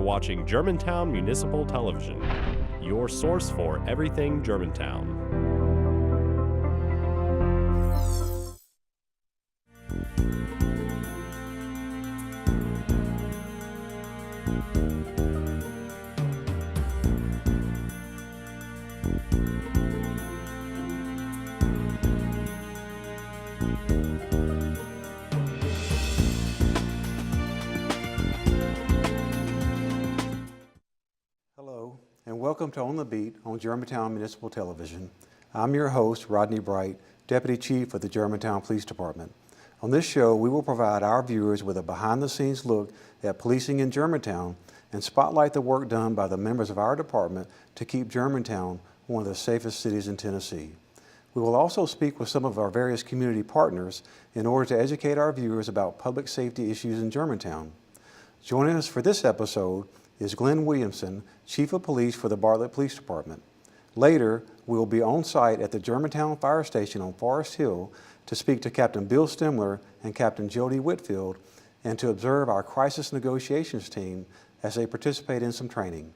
watching Germantown Municipal Television, your source for everything Germantown. Hello, and welcome to On the Beat on Germantown Municipal Television. I'm your host, Rodney Bright, Deputy Chief of the Germantown Police Department. On this show, we will provide our viewers with a behind-the-scenes look at policing in Germantown and spotlight the work done by the members of our department to keep Germantown one of the safest cities in Tennessee. We will also speak with some of our various community partners in order to educate our viewers about public safety issues in Germantown. Joining us for this episode is Glenn Williamson, Chief of Police for the Bartlett Police Department. Later, we will be on site at the Germantown Fire Station on Forest Hill to speak to Captain Bill Stemler and Captain Jody Whitfield and to observe our crisis negotiations team as they participate in some training.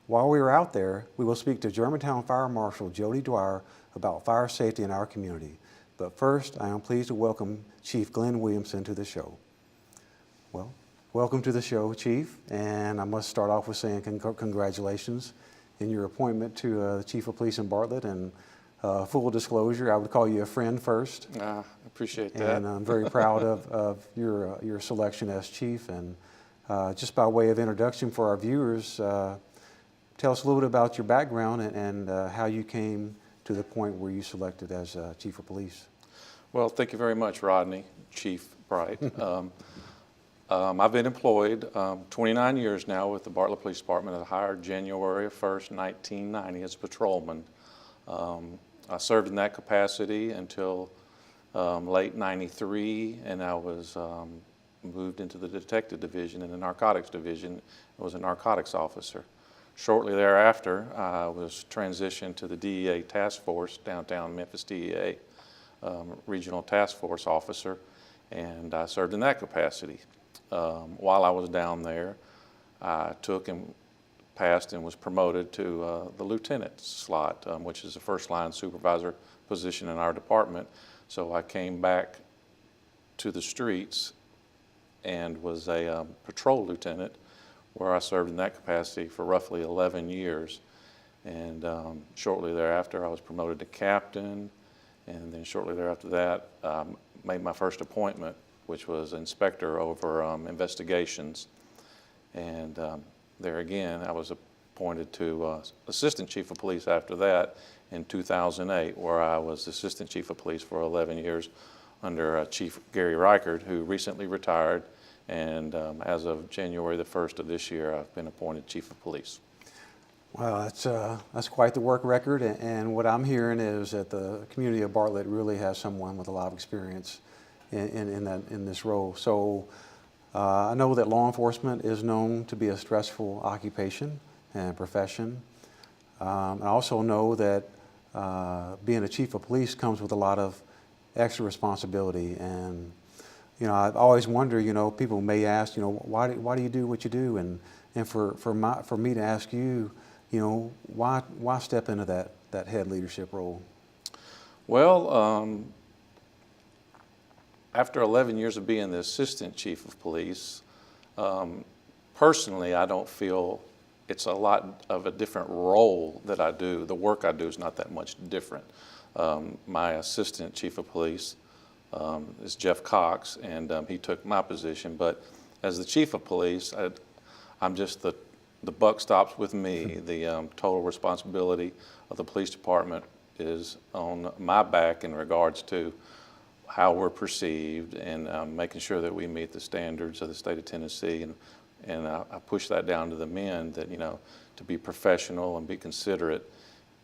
While we are out there, we will speak to Germantown Fire Marshal Jody Dwyer about fire safety in our community. But first, I am pleased to welcome Chief Glenn Williamson to the show. Well, welcome to the show, Chief, and I must start off with saying congratulations in your appointment to the Chief of Police in Bartlett, and full disclosure, I would call you a friend first. I appreciate that. And I'm very proud of your selection as Chief, and just by way of introduction for our viewers, tell us a little bit about your background and how you came to the point where you selected as Chief of Police. Well, thank you very much, Rodney, Chief Bright. I've been employed 29 years now with the Bartlett Police Department. I was hired January 1st, 1990 as a patrolman. I served in that capacity until late 93, and I was moved into the detective division and the narcotics division. I was a narcotics officer. Shortly thereafter, I was transitioned to the DEA task force, downtown Memphis DEA, regional task force officer, and I served in that capacity. While I was down there, I took and passed and was promoted to the lieutenant slot, which is the first line supervisor position in our department. So I came back to the streets and was a patrol lieutenant, where I served in that capacity for roughly 11 years. And shortly thereafter, I was promoted to captain, and then shortly thereafter that, made my first appointment, which was inspector over investigations. And there again, I was appointed to assistant chief of police after that in 2008, where I was assistant chief of police for 11 years under Chief Gary Reichert, who recently retired. And as of January the 1st of this year, I've been appointed chief of police. Well, that's quite the work record, and what I'm hearing is that the community of Bartlett really has someone with a lot of experience in this role. So I know that law enforcement is known to be a stressful occupation and profession. I also know that being a chief of police comes with a lot of extra responsibility, and I've always wondered, people may ask, why do you do what you do, and for me to ask you, why step into that head leadership role? Well, after 11 years of being the assistant chief of police, personally, I don't feel it's a lot of a different role that I do. The work I do is not that much different. My assistant chief of police is Jeff Cox, and he took my position. But as the chief of police, I'm just the buck stops with me. The total responsibility of the police department is on my back in regards to how we're perceived and making sure that we meet the standards of the state of Tennessee. And I push that down to the men that, to be professional and be considerate.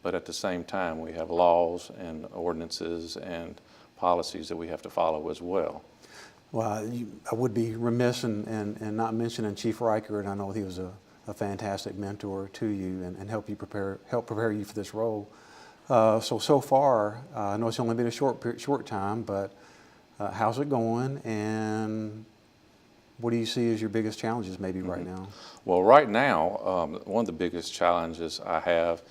But at the same time, we have laws and ordinances and policies that we have to follow as well. Well, I would be remiss in not mentioning Chief Reichert. I know he was a fantastic mentor to you and help prepare you for this role. So far, I know it's only been a short time, but how's it going? And what do you see as your biggest challenges maybe right now? Well, right now, one of the biggest challenges I have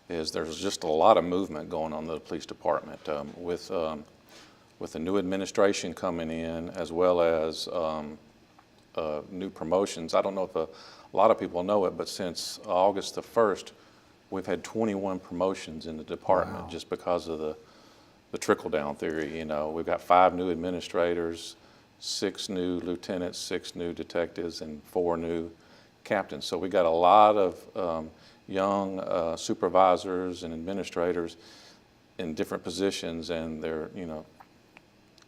is there's just a lot of movement going on in the police department with the new administration coming in, as well as new promotions. I don't know if a lot of people know it, but since August the 1st, we've had 21 promotions in the department. Wow. Just because of the trickle-down theory. You know, we've got 5 new administrators, 6 new lieutenants, 6 new detectives, and 4 new captains. So we got a lot of young supervisors and administrators in different positions, and they're, you know,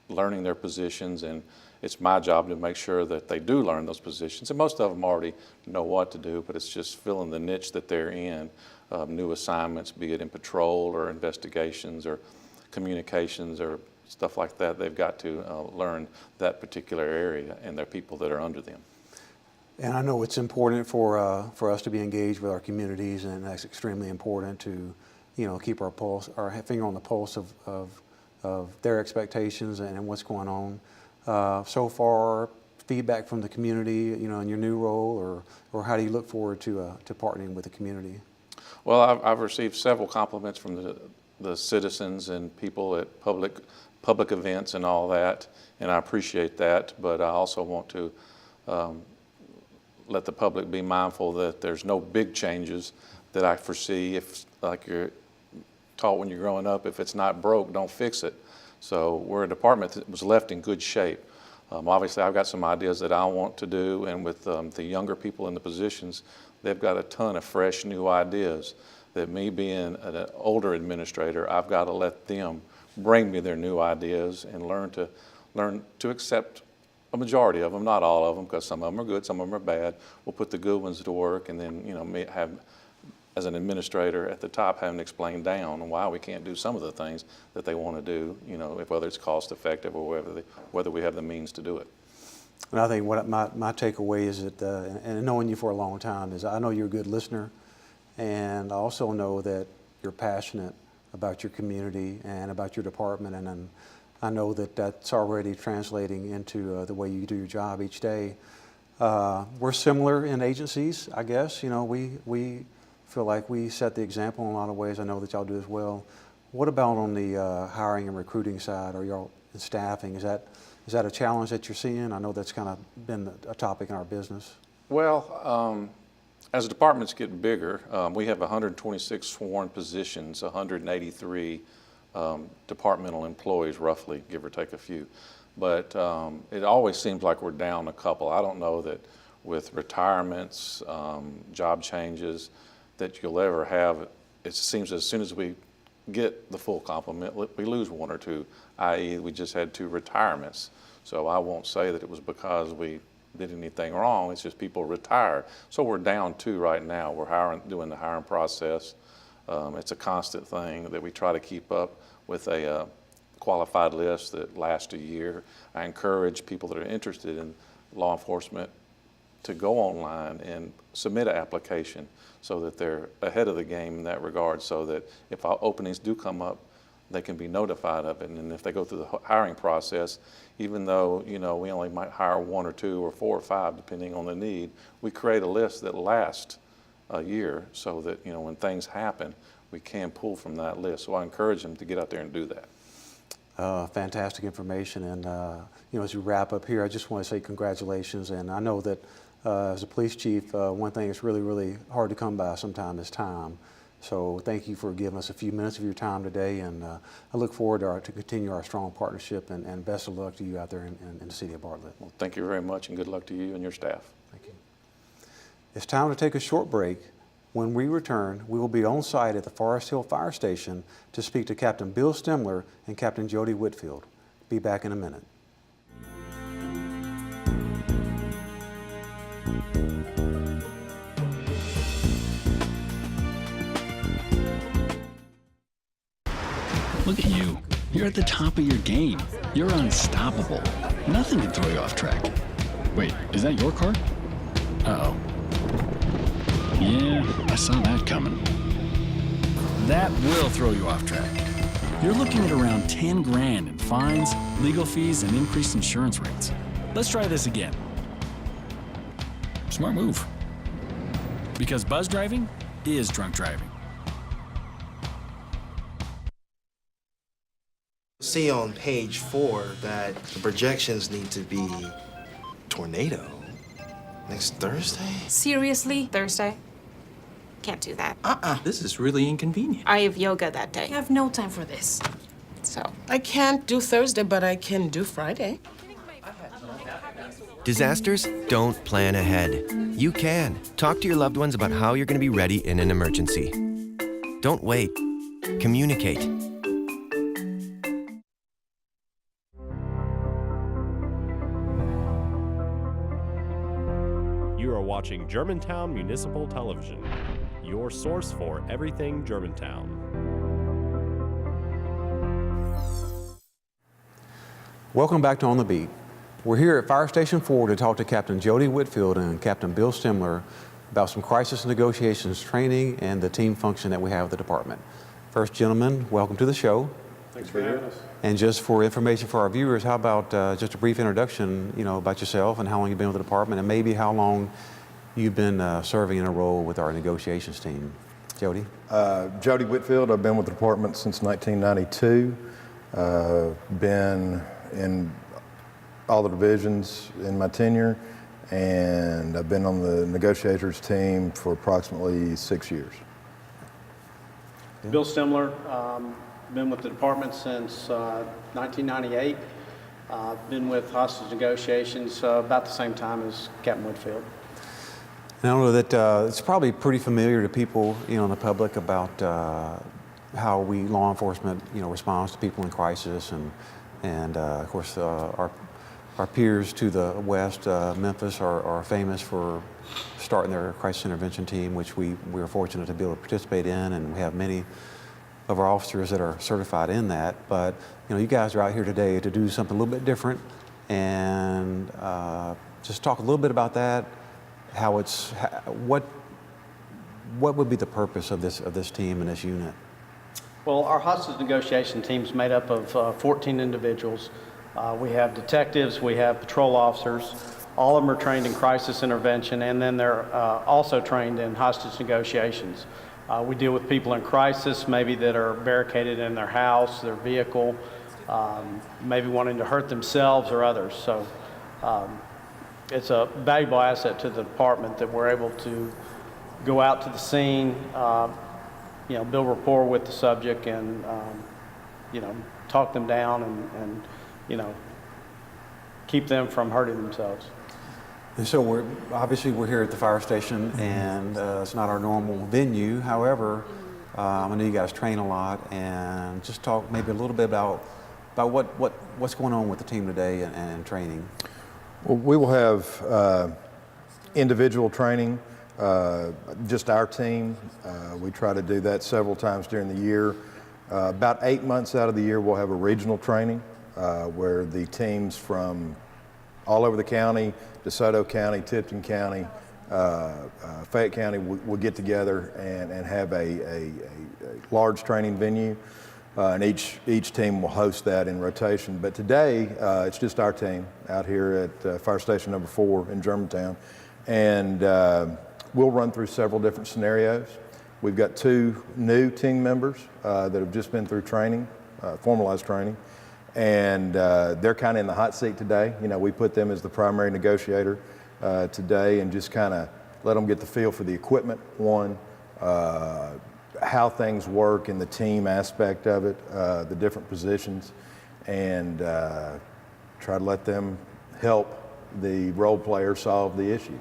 learning their positions, and it's my job to make sure that they do learn those positions. And most of them already know what to do, but it's just filling the niche that they're in, new assignments, be it in patrol or investigations or communications or stuff like that. They've got to learn that particular area, and there are people that are under them. And I know it's important for us to be engaged with our communities, and that's extremely important to, you know, keep our finger on the pulse of their expectations and what's going on. So far, feedback from the community, you know, in your new role, or how do you look forward to partnering with the community? Well, I've received several compliments from the citizens and people at public events and all that, and I appreciate that. But I also want to let the public be mindful that there's no big changes that I foresee. If, like you're taught when you're growing up, if it's not broke, don't fix it. So we're a department that was left in good shape. Obviously, I've got some ideas that I want to do, and with the younger people in the positions, they've got a ton of fresh new ideas that, me being an older administrator, I've got to let them bring me their new ideas and learn to accept a majority of them, not all of them, because some of them are good, some of them are bad. We'll put the good ones to work, and then, you know, have, as an administrator at the top, having to explain down why we can't do some of the things that they want to do, you know, whether it's cost effective or whether we have the means to do it. And I think what my takeaway is that, and knowing you for a long time, is I know you're a good listener, and I also know that you're passionate about your community and about your department, and I know that that's already translating into the way you do your job each day. We're similar in agencies, I guess. You know, we feel like we set the example in a lot of ways. I know that y'all do as well. What about on the hiring and recruiting side, or y'all in staffing? Is that a challenge that you're seeing? I know that's kind of been a topic in our business. Well, as departments get bigger, we have 126 sworn positions, 183 departmental employees, roughly, give or take a few. But it always seems like we're down a couple. I don't know that with retirements, job changes, that you'll ever have. It seems as soon as we get the full complement, we lose 1 or 2, i.e. we just had 2 retirements. So I won't say that it was because we did anything wrong, it's just people retired. So we're down 2 right now. We're doing the hiring process. It's a constant thing that we try to keep up with a qualified list that lasts a year. I encourage people that are interested in law enforcement to go online and submit an application so that they're ahead of the game in that regard, so that if our openings do come up, they can be notified of it. And if they go through the hiring process, even though, you know, we only might hire 1 or 2 or 4 or 5 depending on the need, we create a list that lasts a year so that, you know, when things happen, we can pull from that list. So I encourage them to get out there and do that. Fantastic information. And you know, as we wrap up here, I just want to say congratulations. And I know that as a police chief, one thing that's really, really hard to come by sometimes is time. So thank you for giving us a few minutes of your time today, and I look forward to continue our strong partnership, and best of luck to you out there in the city of Bartlett. Well, thank you very much, and good luck to you and your staff. Thank you. It's time to take a short break. When we return, we will be on site at the Forest Hill Fire Station to speak to Captain Bill Stemler and Captain Jody Whitfield. Be back in a minute. Look at you. You're at the top of your game. You're unstoppable. Nothing can throw you off track. Wait, is that your car? Uh-oh. Yeah, I saw that coming. That will throw you off track. You're looking at around 10 grand in fines, legal fees, and increased insurance rates. Let's try this again. Smart move. Because buzz driving is drunk driving. See on page 4 that the projections need to be tornado next Thursday? Seriously? Thursday? Can't do that. This is really inconvenient. I have yoga that day. I have no time for this. So, I can't do Thursday, but I can do Friday. Disasters don't plan ahead. You can. Talk to your loved ones about how you're going to be ready in an emergency. Don't wait. Communicate. You are watching Germantown Municipal Television, your source for everything Germantown. Welcome back to On the Beat. We're here at Fire Station 4 to talk to Captain Jody Whitfield and Captain Bill Stimler about some crisis negotiations training and the team function that we have at the department. First, gentlemen, welcome to the show. Thanks for having us. And just for information for our viewers, how about just a brief introduction, about yourself and how long you've been with the department and maybe how long you've been serving in a role with our negotiations team. Jody? Jody Whitfield, I've been with the department since 1992. Been in all the divisions in my tenure, and I've been on the negotiators team for approximately 6 years. Bill Stimler, been with the department since 1998. Been with hostage negotiations about the same time as Captain Whitfield. And I know that it's probably pretty familiar to people, in the public about how we, law enforcement, responds to people in crisis, and of course our peers to the west, Memphis, are famous for starting their crisis intervention team, which we are fortunate to be able to participate in, and we have many of our officers that are certified in that. But you guys are out here today to do something a little bit different, and just talk a little bit about that. What would be the purpose of this team and this unit? Well, our hostage negotiation team is made up of 14 individuals. We have detectives, we have patrol officers. All of them are trained in crisis intervention, and then they're also trained in hostage negotiations. We deal with people in crisis, maybe that are barricaded in their house, their vehicle, maybe wanting to hurt themselves or others. So it's a valuable asset to the department that we're able to go out to the scene, build rapport with the subject, and talk them down and keep them from hurting themselves. And so we're here at the fire station, and it's not our normal venue. However, I know you guys train a lot, and just talk maybe a little bit about what's going on with the team today and training. Well, we will have individual training, just our team. We try to do that several times during the year. About 8 months out of the year, we'll have a regional training where the teams from all over the county, DeSoto County, Tipton County, Fayette County will get together and have a large training venue. And each team will host that in rotation. But today, it's just our team out here at Fire Station number 4 in Germantown. And we'll run through several different scenarios. We've got 2 new team members that have just been through training, formalized training. And they're kind of in the hot seat today. We put them as the primary negotiator today and just kind of let them get the feel for the equipment, how things work in the team aspect of it, the different positions, and try to let them help the role player solve the issue.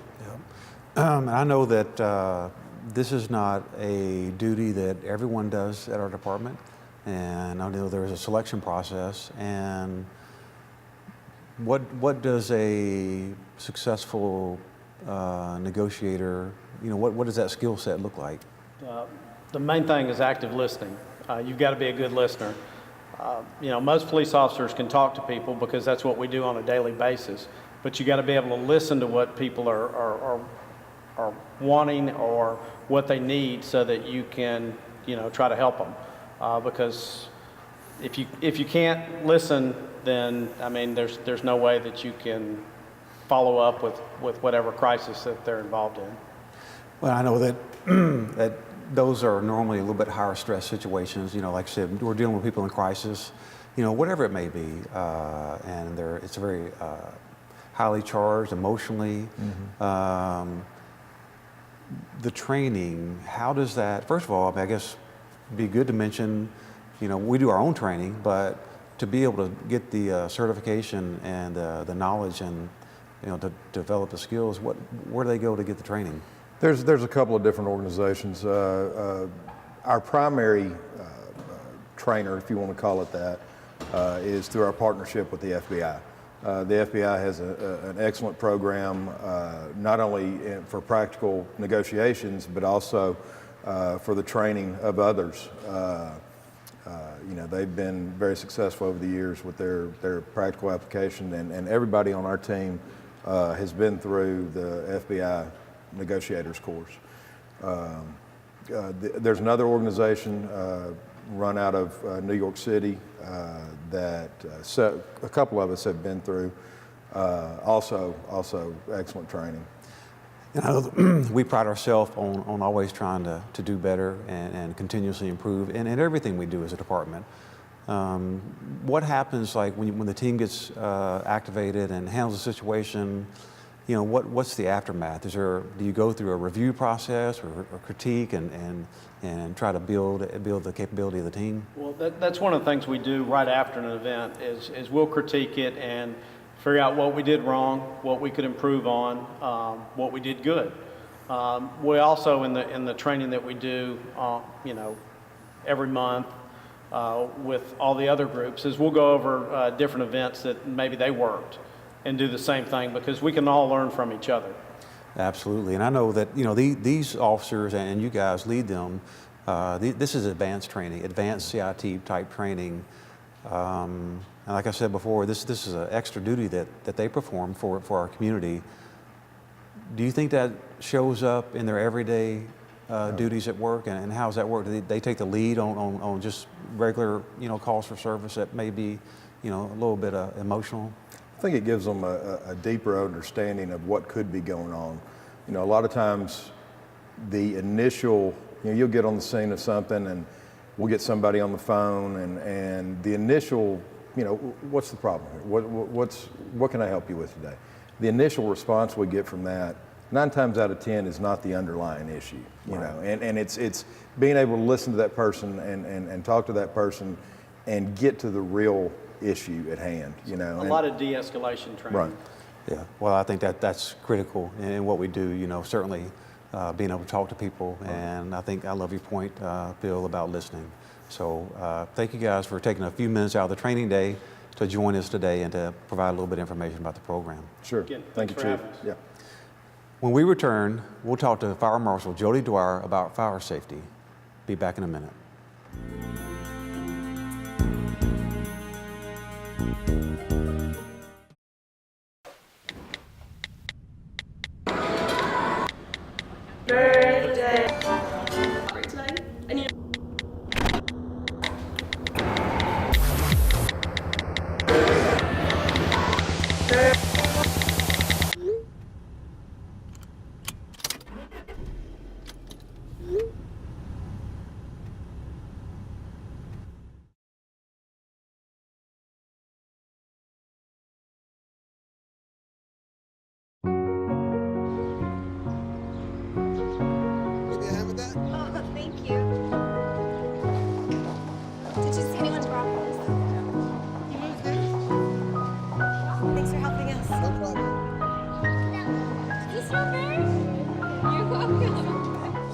Yeah. I know that this is not a duty that everyone does at our department, and I know there's a selection process. And what does a successful negotiator, what does that skill set look like? The main thing is active listening. You've got to be a good listener. Most police officers can talk to people because that's what we do on a daily basis, but you got to be able to listen to what people are wanting or what they need so that you can, try to help them. Because if you can't listen, then there's no way that you can follow up with whatever crisis that they're involved in. Well, I know that that those are normally a little bit higher stress situations. You know, like I said, we're dealing with people in crisis, you know, whatever it may be, and it's very highly charged emotionally. The training, how does that? First of all, I guess it'd be good to mention, you know, we do our own training, but to be able to get the certification and the knowledge and, you know, to develop the skills, where do they go to get the training? There's a couple of different organizations. Our primary trainer, if you want to call it that, is through our partnership with the FBI. The FBI has an excellent program, not only for practical negotiations, but also for the training of others. You know, they've been very successful over the years with their practical application, and everybody on our team has been through the FBI negotiators course. There's another organization run out of New York City that a couple of us have been through. Also excellent training. You know, we pride ourselves on always trying to do better and continuously improve in everything we do as a department. What happens like when the team gets activated and handles the situation? You know, what's the aftermath? Do you go through a review process or critique and try to build the capability of the team? Well, that's one of the things we do right after an event is we'll critique it and figure out what we did wrong, what we could improve on, what we did good. We also in the training that we do, you know, every month with all the other groups is we'll go over different events that maybe they worked and do the same thing because we can all learn from each other. Absolutely, and I know that, you know, these officers and you guys lead them. This is advanced training, advanced CIT type training. And like I said before, this is an extra duty that they perform for our community. Do you think that shows up in their everyday duties at work, and how does that work? Do they take the lead on just regular, you know, calls for service that may be, you know, a little bit emotional? I think it gives them a deeper understanding of what could be going on. You know, a lot of times the initial, you know, you'll get on the scene of something and we'll get somebody on the phone and the initial, you know, what's the problem here? What can I help you with today? The initial response we get from that, 9 times out of 10 is not the underlying issue, you know, and it's being able to listen to that person and talk to that person and get to the real issue at hand, you know. A lot of de-escalation training. Right. Yeah, well, I think that's critical in what we do, you know, certainly being able to talk to people, and I think I love your point, Bill, about listening. So thank you guys for taking a few minutes out of the training day to join us today and to provide a little bit of information about the program. Sure. Again, Thank you, thanks for Chief. having us. Yeah. When we return, we'll talk to Fire Marshal Jody Dwyer about fire safety. Be back in a minute.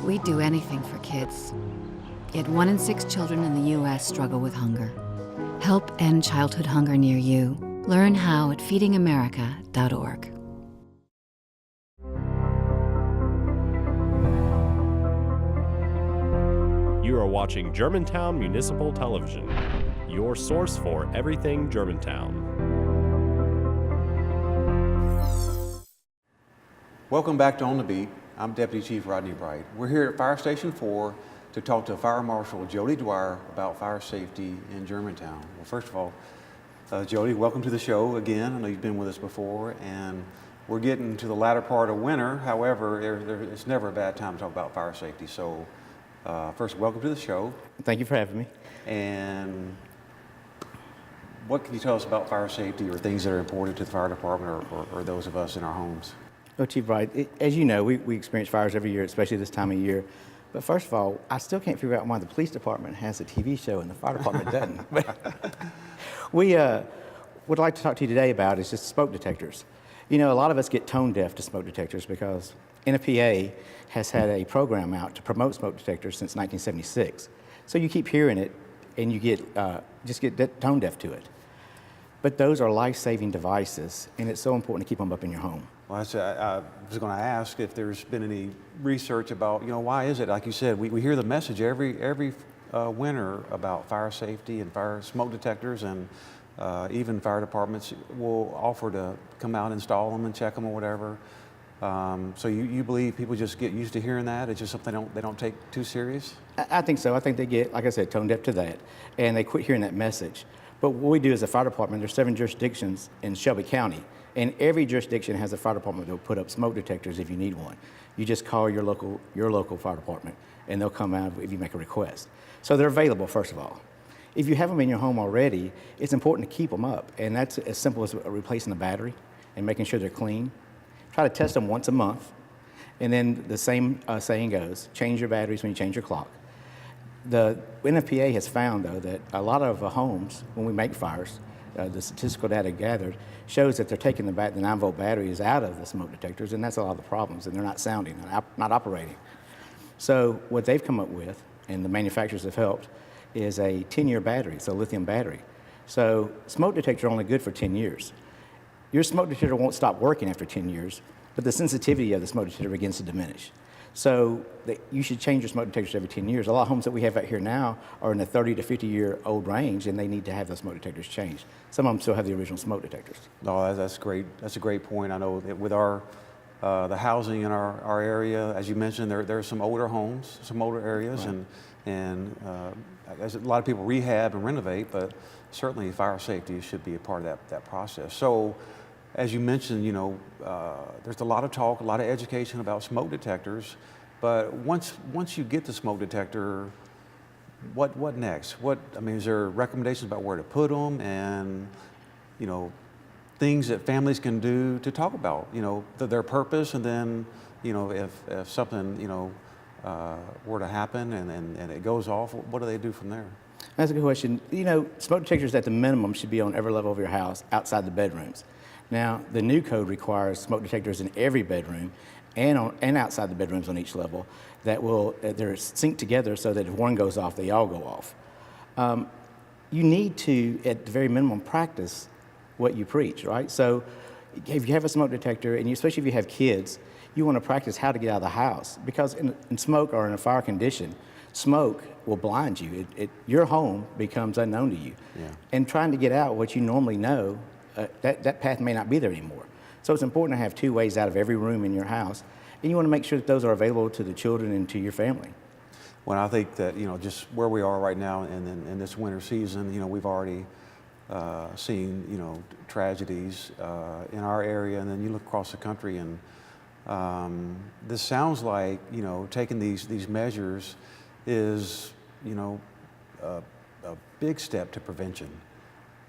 We'd do anything for kids. Yet 1 in 6 children in the U.S. struggle with hunger. Help end childhood hunger near you. Learn how at feedingamerica.org. You are watching Germantown Municipal Television, your source for everything Germantown. Welcome back to On the Beat. I'm Deputy Chief Rodney Bright. We're here at Fire Station 4 to talk to Fire Marshal Jody Dwyer about fire safety in Germantown. Well, first of all, Jody, welcome to the show again. I know you've been with us before, and We're getting to the latter part of winter. However, it's never a bad time to talk about fire safety. So first, welcome to the show. Thank you for having me. And what can you tell us about fire safety or things that are important to the fire department or those of us in our homes? Well, Chief Bright, as you know, we experience fires every year, especially this time of year. But first of all, I still can't figure out why the police department has a TV show and the fire department doesn't. We would like to talk to you today about is just smoke detectors. You know, a lot of us get tone deaf to smoke detectors because NFPA has had a program out to promote smoke detectors since 1976. So you keep hearing it and you just get tone deaf to it. But those are life-saving devices, and it's so important to keep them up in your home. Well, I was going to ask if there's been any research about, why is it? Like you said, we hear the message every winter about fire safety and fire smoke detectors, and even fire departments will offer to come out, install them, and check them or whatever. So you believe people just get used to hearing that? It's just something they don't take too serious? I think so. I think they get, like I said, tone deaf to that, and they quit hearing that message. But what we do as a fire department, there's 7 jurisdictions in Shelby County, and every jurisdiction has a fire department that will put up smoke detectors if you need one. You just call your local fire department, and they'll come out if you make a request. So they're available, first of all. If you have them in your home already, it's important to keep them up, and that's as simple as replacing the battery and making sure they're clean. Try to test them once a month, and then the same saying goes, change your batteries when you change your clock. The NFPA has found, though, that a lot of homes, when we make fires, the statistical data gathered shows that they're taking the 9-volt batteries out of the smoke detectors, and that's a lot of the problems, and they're not sounding, not operating. So what they've come up with, and the manufacturers have helped, is a 10-year battery, it's a lithium battery. So smoke detectors are only good for 10 years. Your smoke detector won't stop working after 10 years, but the sensitivity of the smoke detector begins to diminish. So you should change your smoke detectors every 10 years. A lot of homes that we have out here now are in the 30 to 50-year-old range, and they need to have those smoke detectors changed. Some of them still have the original smoke detectors. No, that's great. That's a great point. I know that with the housing in our area, as you mentioned, there are some older homes, some older areas, Right. and as a lot of people rehab and renovate, but certainly fire safety should be a part of that process. So, as you mentioned, there's a lot of talk, a lot of education about smoke detectors, but once you get the smoke detector, what next? Is there recommendations about where to put them, and things that families can do to talk about their purpose, and then if something were to happen and it goes off, what do they do from there? That's a good question. Smoke detectors at the minimum should be on every level of your house outside the bedrooms. Now, the new code requires smoke detectors in every bedroom and outside the bedrooms on each level they're synced together so that if one goes off, they all go off. You need to, at the very minimum, practice what you preach, right? So if you have a smoke detector, and especially if you have kids, you want to practice how to get out of the house, because in smoke or in a fire condition, smoke will blind you. Your home becomes unknown to you. Yeah. And trying to get out what you normally know, that path may not be there anymore. So it's important to have 2 ways out of every room in your house, and you want to make sure that those are available to the children and to your family. Well, I think that just where we are right now in this winter season, we've already seen tragedies in our area, and then you look across the country, and this sounds like taking these measures is a big step to prevention.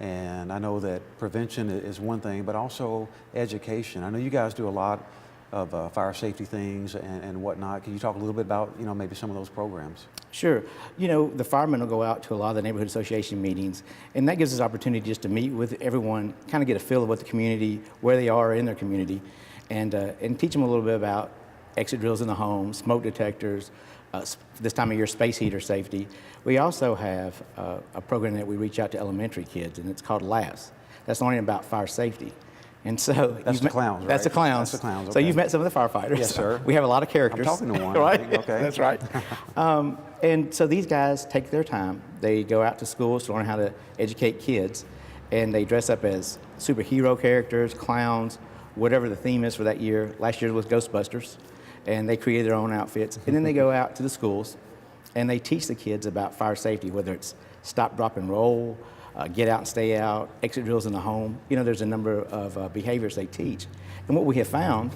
And I know that prevention is one thing, but also education. I know you guys do a lot of fire safety things and whatnot. Can you talk a little bit about maybe some of those programs? Sure. The firemen will go out to a lot of the neighborhood association meetings, and that gives us opportunity just to meet with everyone, kind of get a feel of what the community, where they are in their community, and teach them a little bit about exit drills in the home, smoke detectors, this time of year, space heater safety. We also have a program that we reach out to elementary kids, and it's called LAS. That's learning about fire safety. And so that's the clowns, right? That's the clowns. That's the clowns. Okay. So you've met some of the firefighters. Yes, sir. We have a lot of characters. I'm talking to one. Right? Okay. That's right. And so these guys take their time. They go out to schools to learn how to educate kids, and they dress up as superhero characters, clowns, whatever the theme is for that year. Last year was Ghostbusters, and they create their own outfits. And then they go out to the schools, and they teach the kids about fire safety, whether it's stop, drop, and roll, get out and stay out, exit drills in the home. You know, there's a number of behaviors they teach. And what we have found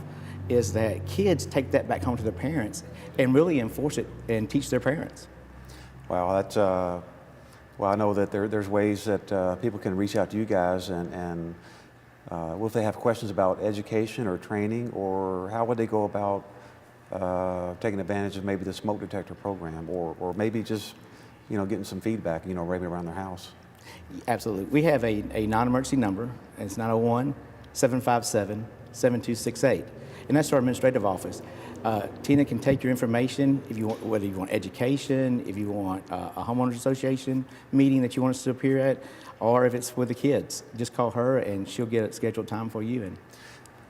is that kids take that back home to their parents and really enforce it and teach their parents. Wow, that's, well, I know that there's ways that people can reach out to you guys and well, if they have questions about education or training, or how would they go about taking advantage of maybe the smoke detector program, or maybe just, you know, getting some feedback, you know, right around their house? Absolutely. We have a non-emergency number, and it's 901-757-7268. And that's our administrative office. Tina can take your information if you want, whether you want education, if you want a homeowners association meeting that you want us to appear at, or if it's with the kids. Just call her and she'll get a scheduled time for you. And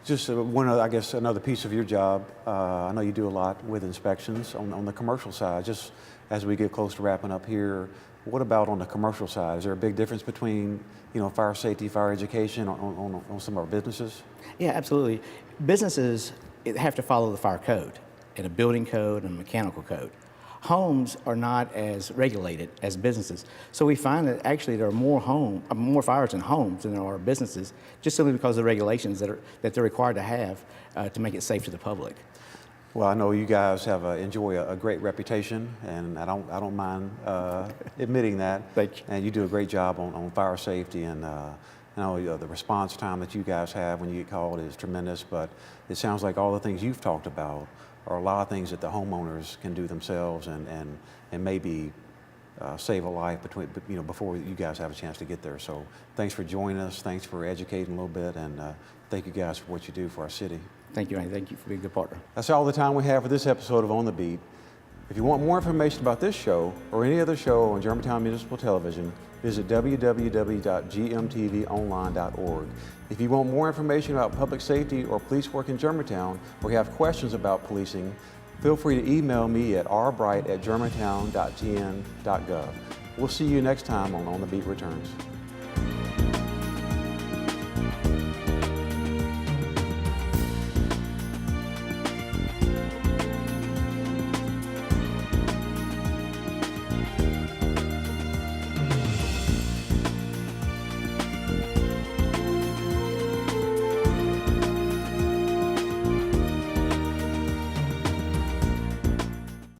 just one other, I guess, another piece of your job. I know you do a lot with inspections on the commercial side. Just as we get close to wrapping up here, what about on the commercial side? Is there a big difference between, you know, fire safety, fire education on some of our businesses? yeah, absolutely. Businesses have to follow the fire code and a building code and a mechanical code. Homes are not as regulated as businesses. So we find that actually there are more fires in homes than there are businesses, just simply because of the regulations that they're required to have to make it safe to the public. Well, I know you guys enjoy a great reputation, and I don't mind admitting that. Thank you. And you do a great job on fire safety, and I know the response time that you guys have when you get called is tremendous. But it sounds like all the things you've talked about are a lot of things that the homeowners can do themselves, and maybe save a life before you guys have a chance to get there. So thanks for joining us. Thanks for educating a little bit, and thank you guys for what you do for our city. Thank you, Andy. Thank you for being a good partner. That's all the time we have for this episode of On the Beat. If you want more information about this show or any other show on Germantown Municipal Television, visit www.gmtvonline.org. If you want more information about public safety or police work in Germantown, or you have questions about policing, feel free to email me at rbright@germantown.tn.gov. We'll see you next time on the Beat returns.